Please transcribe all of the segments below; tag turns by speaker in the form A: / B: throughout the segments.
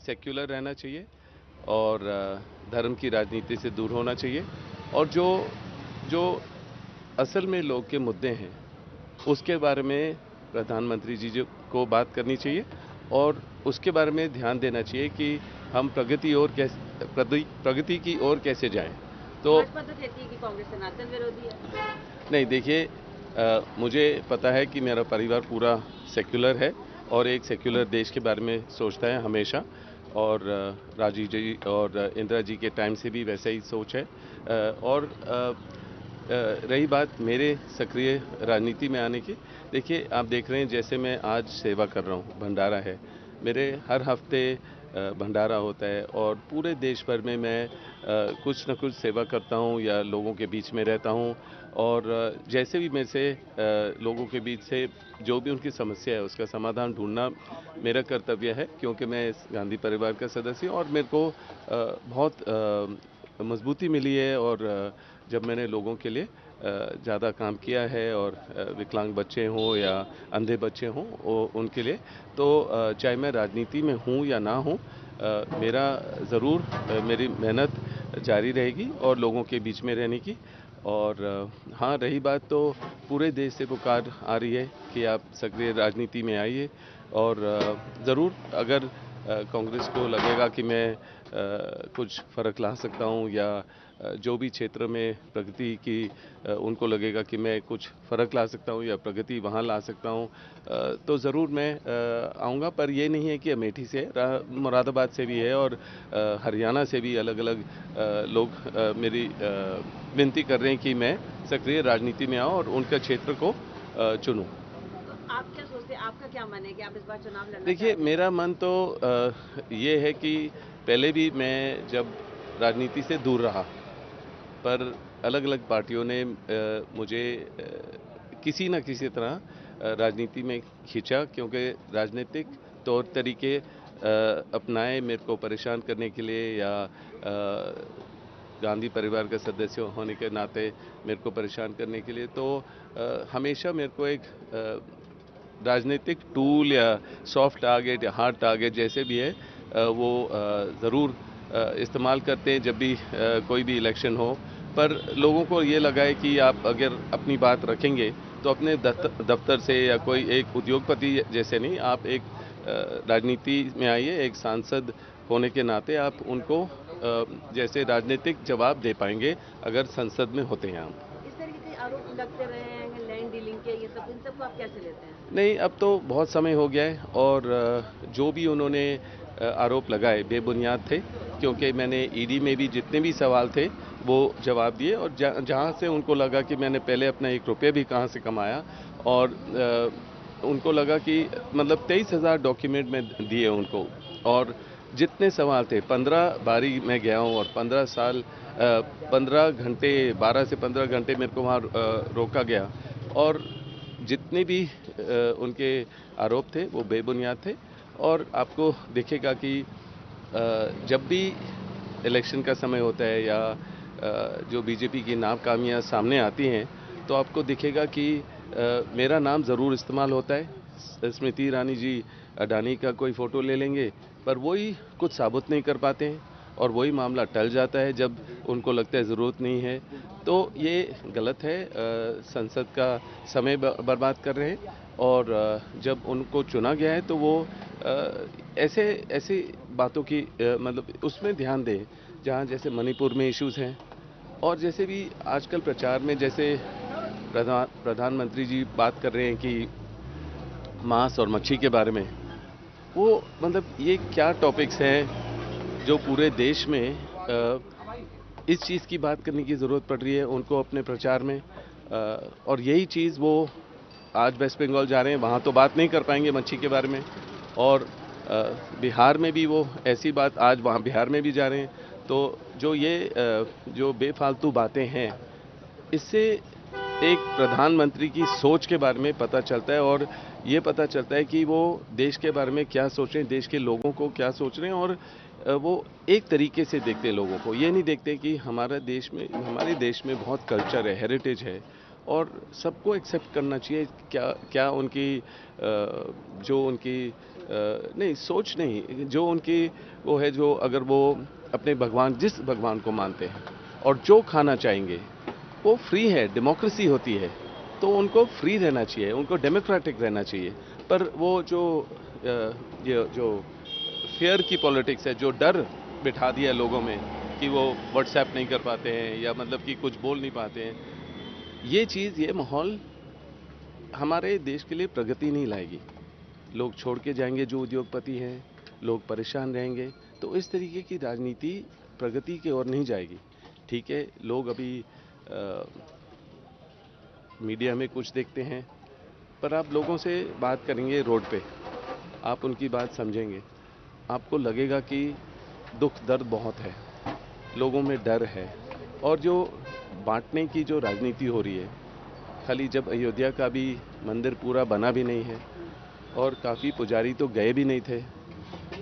A: Secular रहना चाहिए और धर्म की राजनीति से दूर होना चाहिए और जो जो असल में लोग के मुद्दे हैं उसके बारे में प्रधानमंत्री जी जो को बात करनी चाहिए और उसके बारे में ध्यान देना चाहिए कि हम प्रगति की ओर कैसे जाएं। तो
B: भाजपा तो कहती है कि कांग्रेस सनातन विरोधी है।
A: नहीं देखिए, मुझे पता है कि मेरा परिवार पूरा सेक्युलर है और एक सेक्युलर देश के बारे में सोचता है हमेशा और राजीव जी और इंदिरा जी के टाइम से भी वैसा ही सोच है। और रही बात मेरे सक्रिय राजनीति में आने की, देखिए आप देख रहे हैं जैसे मैं आज सेवा कर रहा हूँ, भंडारा है मेरे हर हफ्ते, भंडारा होता है और पूरे देश भर में मैं कुछ न कुछ सेवा करता हूँ या लोगों के बीच में रहता हूँ और जैसे भी मेरे से लोगों के बीच से जो भी उनकी समस्या है उसका समाधान ढूंढना मेरा कर्तव्य है क्योंकि मैं इस गांधी परिवार का सदस्य हूँ और मेरे को बहुत मजबूती मिली है और जब मैंने लोगों के लिए ज़्यादा काम किया है और विकलांग बच्चे हों या अंधे बच्चे हों उनके लिए, तो चाहे मैं राजनीति में हूँ या ना हूँ, मेरा ज़रूर मेरी मेहनत जारी रहेगी और लोगों के बीच में रहने की। और हाँ, रही बात तो पूरे देश से पुकार आ रही है कि आप सक्रिय राजनीति में आइए और ज़रूर अगर कांग्रेस को लगेगा कि मैं कुछ फ़र्क ला सकता हूँ या जो भी क्षेत्र में प्रगति की उनको लगेगा कि मैं कुछ फ़र्क ला सकता हूँ या प्रगति वहाँ ला सकता हूँ, तो ज़रूर मैं आऊँगा। पर ये नहीं है कि अमेठी से, मुरादाबाद से भी है और हरियाणा से भी अलग अलग लोग मेरी विनती कर रहे हैं कि मैं सक्रिय राजनीति में आऊँ और उनका क्षेत्र को चुनूँ।
B: तो आप क्या सोचते हैं, आपका क्या मन है कि आप इस बार चुनाव लड़ना
A: देखिए,
B: चाहते हैं?
A: मेरा मन तो ये है कि पहले भी मैं जब राजनीति से दूर रहा, पर अलग-अलग पार्टियों ने मुझे किसी न किसी तरह राजनीति में खींचा क्योंकि राजनीतिक तौर तरीके अपनाए मेरे को परेशान करने के लिए या गांधी परिवार का सदस्य होने के नाते मेरे को परेशान करने के लिए, तो हमेशा मेरे को एक राजनीतिक टूल या सॉफ्ट टारगेट या हार्ड टारगेट जैसे भी है वो ज़रूर इस्तेमाल करते हैं जब भी कोई भी इलेक्शन हो। पर लोगों को ये लगा है कि आप अगर अपनी बात रखेंगे तो अपने दफ्तर से या कोई एक उद्योगपति जैसे नहीं, आप एक राजनीति में आइए, एक सांसद होने के नाते आप उनको जैसे राजनीतिक जवाब दे पाएंगे अगर संसद में होते हैं आप।
B: इस तरीके के आरोप लगते रहे हैं, लैंड डीलिंग के, ये सब, इन सबको आप कैसे लेते हैं?
A: नहीं, अब तो बहुत समय हो गया है और जो भी उन्होंने आरोप लगाए बेबुनियाद थे क्योंकि मैंने ईडी में भी जितने भी सवाल थे वो जवाब दिए और जहाँ से उनको लगा कि मैंने पहले अपना 1 रुपया भी कहाँ से कमाया और उनको लगा कि मतलब 23,000 डॉक्यूमेंट में दिए उनको और जितने सवाल थे 15 बारी मैं गया हूँ और 15 साल 15 घंटे 12 से 15 घंटे मेरे को वहाँ रोका गया और जितने भी उनके आरोप थे वो बेबुनियाद थे। और आपको दिखेगा कि जब भी इलेक्शन का समय होता है या जो बीजेपी की नाकामियाँ सामने आती हैं तो आपको दिखेगा कि मेरा नाम ज़रूर इस्तेमाल होता है। स्मृति ईरानी जी अडानी का कोई फ़ोटो ले लेंगे पर वही कुछ साबित नहीं कर पाते हैं और वही मामला टल जाता है जब उनको लगता है ज़रूरत नहीं है। तो ये गलत है, संसद का समय बर्बाद कर रहे हैं और जब उनको चुना गया है तो वो ऐसे ऐसी बातों की मतलब उसमें ध्यान दें जहाँ जैसे मणिपुर में इश्यूज हैं और जैसे भी आजकल प्रचार में जैसे प्रधानमंत्री जी बात कर रहे हैं कि मांस और मच्छी के बारे में, वो मतलब ये क्या टॉपिक्स हैं जो पूरे देश में इस चीज़ की बात करने की ज़रूरत पड़ रही है उनको अपने प्रचार में, और यही चीज़ वो आज वेस्ट बंगाल जा रहे हैं, वहाँ तो बात नहीं कर पाएंगे मच्छी के बारे में और बिहार में भी वो ऐसी बात आज वहाँ बिहार में भी जा रहे हैं। तो जो ये जो बेफालतू बातें हैं इससे एक प्रधानमंत्री की सोच के बारे में पता चलता है और ये पता चलता है कि वो देश के बारे में क्या सोच रहे हैं, देश के लोगों को क्या सोच रहे हैं और वो एक तरीके से देखते हैं लोगों को। ये नहीं देखते कि हमारे देश में बहुत कल्चर है, हेरिटेज है और सबको एक्सेप्ट करना चाहिए। क्या क्या उनकी जो उनकी नहीं, सोच नहीं, जो उनकी वो है, जो अगर वो अपने भगवान, जिस भगवान को मानते हैं और जो खाना चाहेंगे वो फ्री है, डेमोक्रेसी होती है, तो उनको फ्री रहना चाहिए, उनको डेमोक्रेटिक रहना चाहिए। पर वो ये जो फेयर की पॉलिटिक्स है, जो डर बिठा दिया लोगों में कि वो व्हाट्सएप नहीं कर पाते हैं या मतलब कि कुछ बोल नहीं पाते हैं, ये चीज़, ये माहौल हमारे देश के लिए प्रगति नहीं लाएगी। लोग छोड़ के जाएंगे जो उद्योगपति हैं, लोग परेशान रहेंगे, तो इस तरीके की राजनीति प्रगति की ओर नहीं जाएगी। ठीक है, लोग अभी मीडिया में कुछ देखते हैं, पर आप लोगों से बात करेंगे रोड पे, आप उनकी बात समझेंगे, आपको लगेगा कि दुख दर्द बहुत है, लोगों में डर है। और जो बांटने की जो राजनीति हो रही है, खाली जब अयोध्या का भी मंदिर पूरा बना भी नहीं है और काफ़ी पुजारी तो गए भी नहीं थे,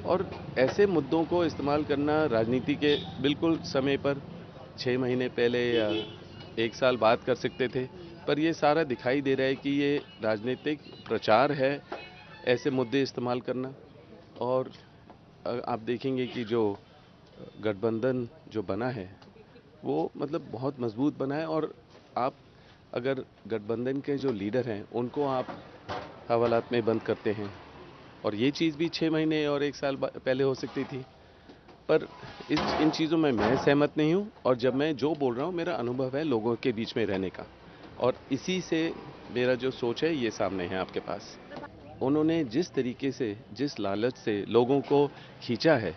A: और ऐसे मुद्दों को इस्तेमाल करना राजनीति के बिल्कुल समय पर 6 महीने पहले या 1 साल बाद कर सकते थे, पर ये सारा दिखाई दे रहा है कि ये राजनीतिक प्रचार है, ऐसे मुद्दे इस्तेमाल करना। और आप देखेंगे कि जो गठबंधन जो बना है वो मतलब बहुत मजबूत बना है, और आप अगर गठबंधन के जो लीडर हैं उनको आप हवालात में बंद करते हैं, और ये चीज़ भी 6 महीने और 1 साल पहले हो सकती थी, पर इन चीज़ों में मैं सहमत नहीं हूँ। और जब मैं जो बोल रहा हूँ, मेरा अनुभव है लोगों के बीच में रहने का, और इसी से मेरा जो सोच है ये सामने है आपके पास। उन्होंने जिस तरीके से, जिस लालच से लोगों को खींचा है,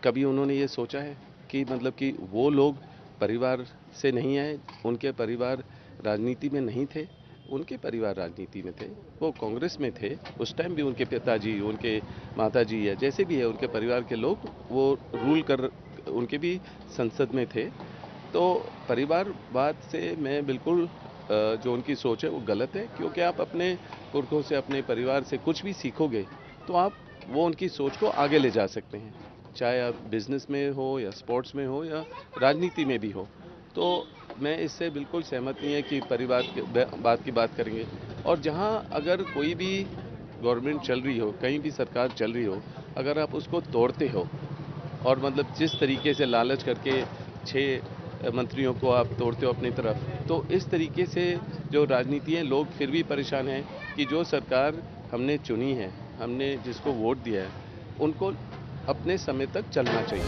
A: कभी उन्होंने ये सोचा है कि मतलब कि वो लोग परिवार से नहीं आए, उनके परिवार राजनीति में नहीं थे, उनके परिवार राजनीति में थे, वो कांग्रेस में थे, उस टाइम भी उनके पिताजी, उनके माताजी या जैसे भी है उनके परिवार के लोग वो रूल कर, उनके भी संसद में थे। तो परिवारवाद से मैं बिल्कुल जो उनकी सोच है वो गलत है, क्योंकि आप अपने पुरखों से, अपने परिवार से कुछ भी सीखोगे तो आप वो उनकी सोच को आगे ले जा सकते हैं, चाहे आप बिजनेस में हो या स्पोर्ट्स में हो या राजनीति में भी हो। तो मैं इससे बिल्कुल सहमत नहीं है कि परिवार के बात की बात करेंगे। और जहां अगर कोई भी गवर्नमेंट चल रही हो, कहीं भी सरकार चल रही हो, अगर आप उसको तोड़ते हो और मतलब जिस तरीके से लालच करके 6 मंत्रियों को आप तोड़ते हो अपनी तरफ, तो इस तरीके से जो राजनीति है, लोग फिर भी परेशान हैं कि जो सरकार हमने चुनी है, हमने जिसको वोट दिया है, उनको अपने समय तक चलना चाहिए।